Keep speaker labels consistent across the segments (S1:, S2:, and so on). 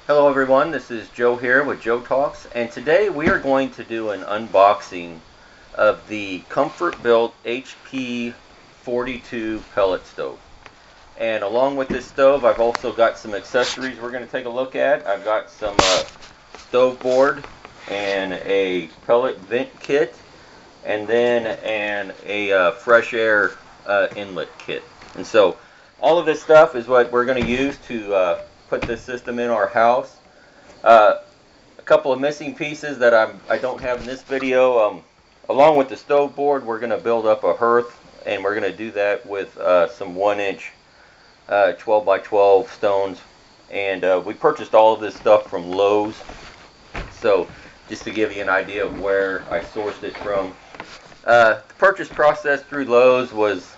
S1: Hello everyone, this is Joe here with Joe Talks, and today we are going to do an unboxing of the ComfortBilt HP42 Pellet Stove. And along with this stove, I've also got some accessories we're going to take a look at. I've got some stove board and a pellet vent kit, and then a fresh air inlet kit. And so all of this stuff is what we're going to use to put this system in our house. A couple of missing pieces that I don't have in this video. Along with the stove board, we're going to build up a hearth, and we're going to do that with some 1-inch 12 by 12 stones. And we purchased all of this stuff from Lowe's. So just to give you an idea of where I sourced it from. The purchase process through Lowe's was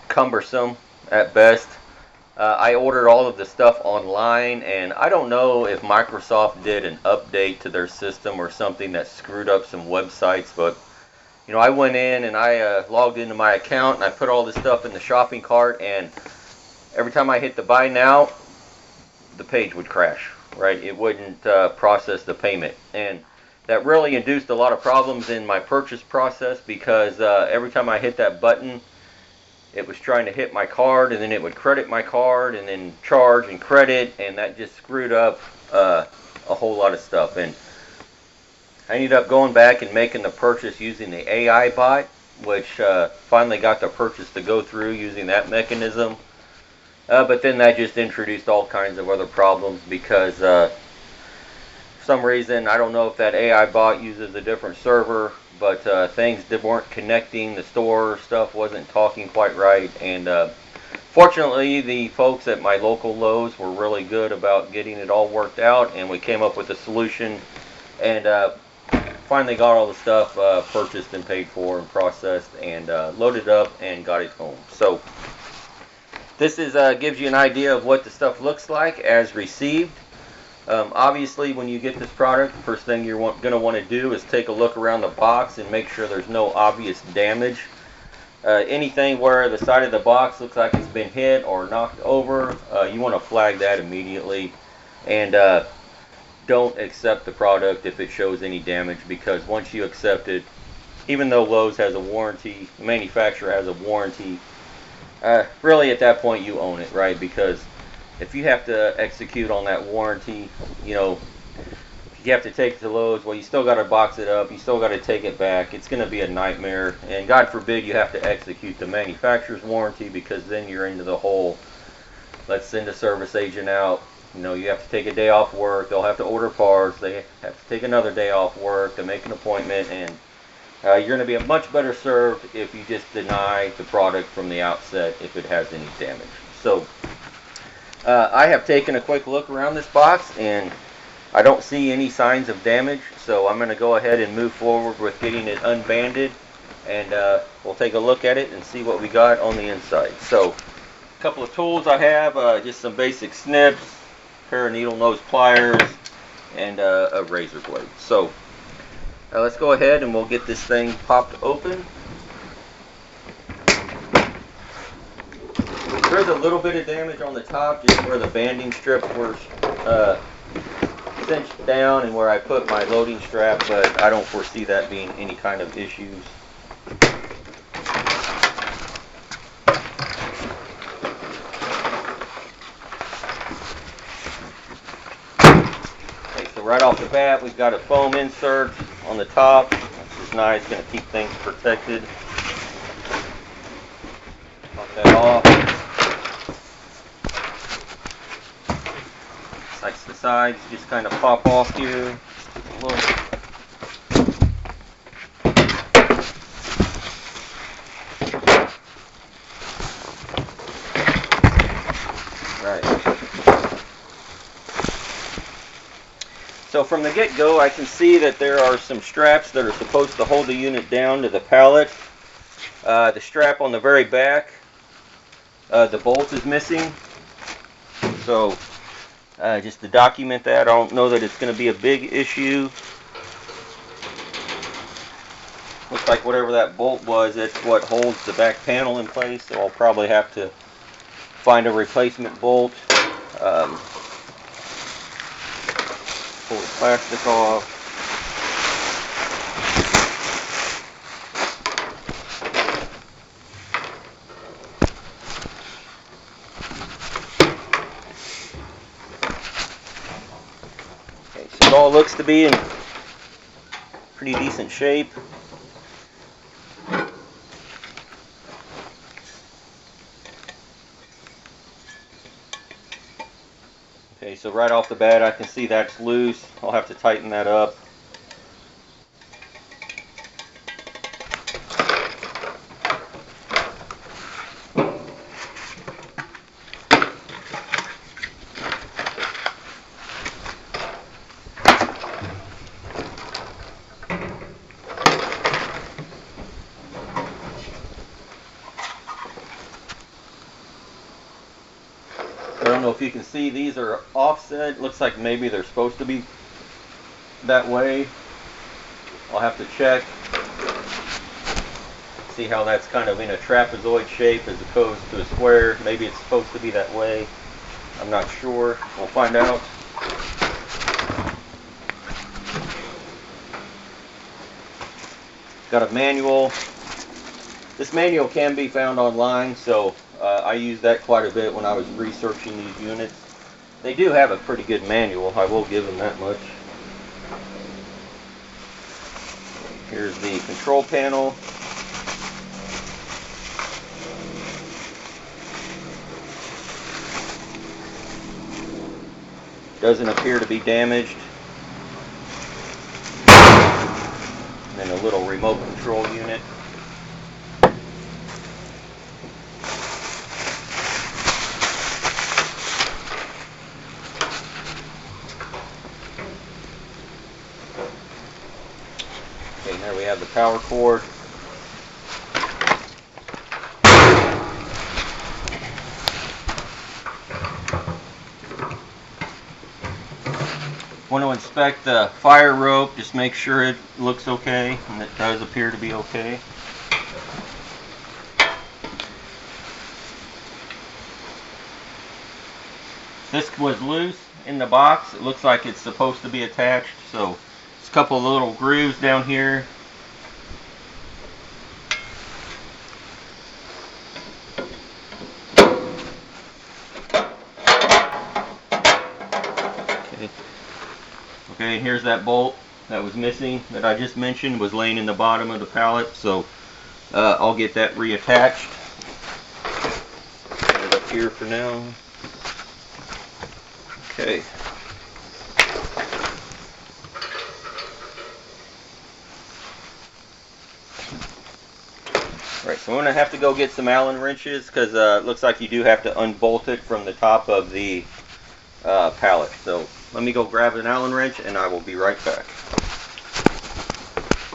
S1: cumbersome at best. I ordered all of the stuff online, and I don't know if Microsoft did an update to their system or something that screwed up some websites, but you know, I went in and I logged into my account and I put all this stuff in the shopping cart, and every time I hit the buy now, the page would crash, right? It wouldn't process the payment, and that really induced a lot of problems in my purchase process because every time I hit that button, it was trying to hit my card, and then it would credit my card, and then charge and credit, and that just screwed up a whole lot of stuff. And I ended up going back and making the purchase using the AI bot, which finally got the purchase to go through using that mechanism. But then that just introduced all kinds of other problems because for some reason, I don't know if that AI bot uses a different server, but things that weren't connecting, the store stuff wasn't talking quite right, and fortunately the folks at my local Lowe's were really good about getting it all worked out, and we came up with a solution, and finally got all the stuff purchased and paid for and processed and loaded up and got it home. So this is gives you an idea of what the stuff looks like as received. Obviously, when you get this product, the first thing you're going to want to do is take a look around the box and make sure there's no obvious damage. Anything where the side of the box looks like it's been hit or knocked over, you want to flag that immediately. And don't accept the product if it shows any damage, because once you accept it, even though Lowe's has a warranty, the manufacturer has a warranty, really at that point you own it, right? Because if you have to execute on that warranty, you know, if you have to take it to Lowe's, well, you still got to box it up, you still got to take it back. It's going to be a nightmare, and God forbid you have to execute the manufacturer's warranty, because then you're into the whole, let's send a service agent out. You know, you have to take a day off work, they'll have to order parts, they have to take another day off work to make an appointment, and you're going to be much better served if you just deny the product from the outset if it has any damage. So I have taken a quick look around this box, and I don't see any signs of damage, so I'm going to go ahead and move forward with getting it unbanded, and we'll take a look at it and see what we got on the inside. So a couple of tools I have, just some basic snips, a pair of needle nose pliers, and a razor blade. So let's go ahead and we'll get this thing popped open. There's a little bit of damage on the top, just where the banding strips were cinched down and where I put my loading strap, but I don't foresee that being any kind of issues. Okay, so right off the bat, we've got a foam insert on the top. This is nice, going to keep things protected. Pop that off. Like the sides just kind of pop off here. Look. Right. So from the get-go, I can see that there are some straps that are supposed to hold the unit down to the pallet. The strap on the very back, the bolt is missing. So just to document that, I don't know that it's going to be a big issue. Looks like whatever that bolt was, that's what holds the back panel in place, so I'll probably have to find a replacement bolt. plastic off. Okay, so it all looks to be in pretty decent shape. Okay, so right off the bat I can see that's loose. I'll have to tighten that up. I don't know if you can see, these are offset. Looks like maybe they're supposed to be that way. I'll have to check. See how that's kind of in a trapezoid shape as opposed to a square. Maybe it's supposed to be that way. I'm not sure. We'll find out. Got a manual. This manual can be found online, so I used that quite a bit when I was researching these units. They do have a pretty good manual, I will give them that much. Here's the control panel. Doesn't appear to be damaged. And then a little remote control unit. Okay, there we have the power cord. Want to inspect the fire rope, just make sure it looks okay, and it does appear to be okay. This was loose in the box. It looks like it's supposed to be attached, so there's a couple of little grooves down here. Okay, here's that bolt that was missing that I just mentioned, was laying in the bottom of the pallet, so I'll get that reattached. Put it up here for now. Okay. Alright, so I'm going to have to go get some Allen wrenches because it looks like you do have to unbolt it from the top of the pallet. So let me go grab an Allen wrench and I will be right back.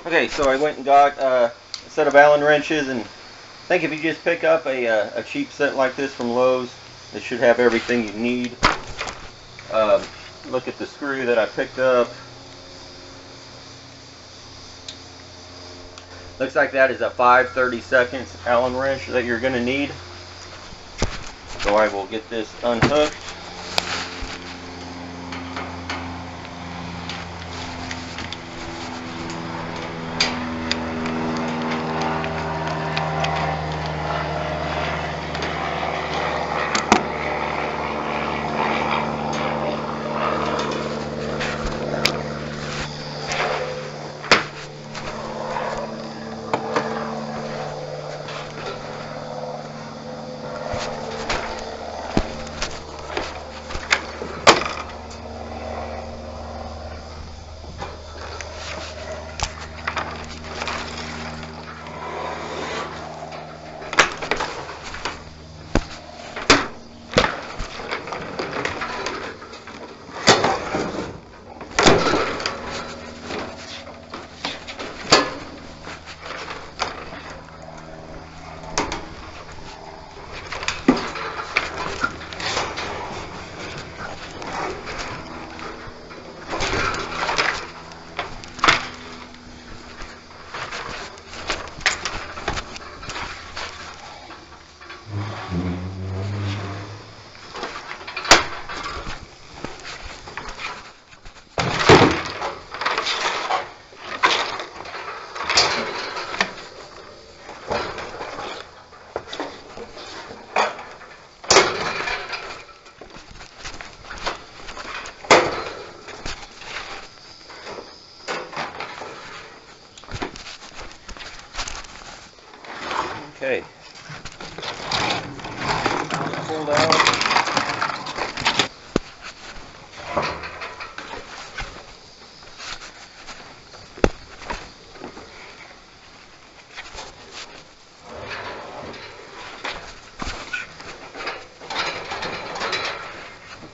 S1: Okay, so I went and got a set of Allen wrenches, and I think if you just pick up a cheap set like this from Lowe's, it should have everything you need. Look at the screw that I picked up. Looks like that is a 5/32 Allen wrench that you're going to need. So I will get this unhooked.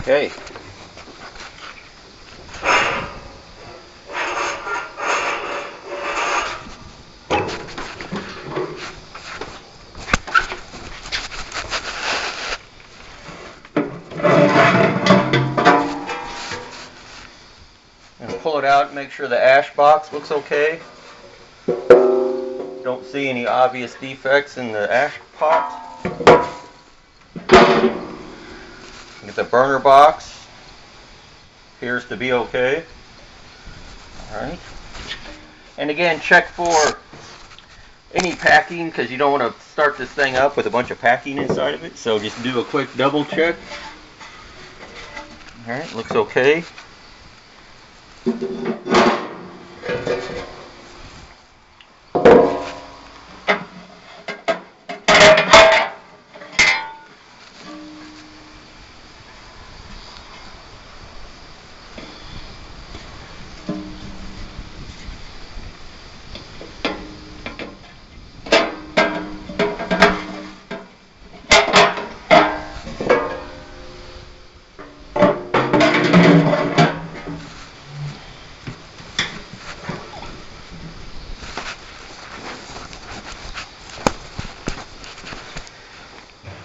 S1: Okay. And pull it out and make sure the ash box looks okay. Don't see any obvious defects in the ash pot. Get the burner box. Appears to be okay. Alright. And again, check for any packing, because you don't want to start this thing up with a bunch of packing inside of it. So just do a quick double check. Alright, looks okay.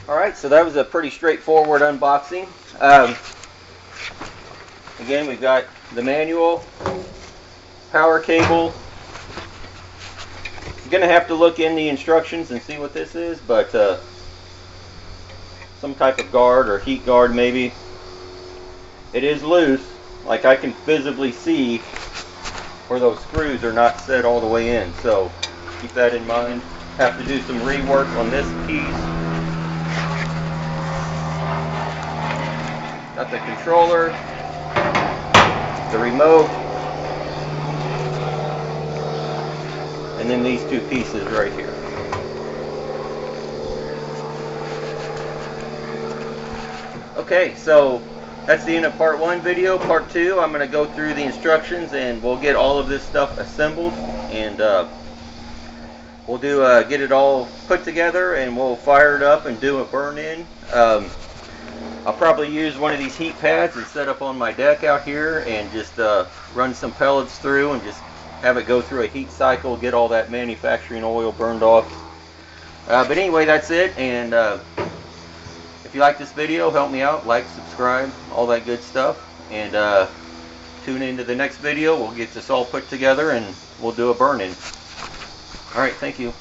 S1: Alright, so that was a pretty straightforward unboxing. Again, we've got the manual, power cable. You're going to have to look in the instructions and see what this is, but some type of guard or heat guard maybe. It is loose, like I can visibly see where those screws are not set all the way in, so keep that in mind. Have to do some rework on this piece. Got the controller, the remote, and then these two pieces right here. Okay, so that's the end of part 1 video. Part 2, I'm going to go through the instructions and we'll get all of this stuff assembled, and we'll do get it all put together, and we'll fire it up and do a burn-in. I'll probably use one of these heat pads and set up on my deck out here and just run some pellets through and just have it go through a heat cycle, get all that manufacturing oil burned off. But anyway, that's it, and if you like this video, help me out, like, subscribe, all that good stuff, and tune into the next video. We'll get this all put together and we'll do a burn-in. Alright, thank you.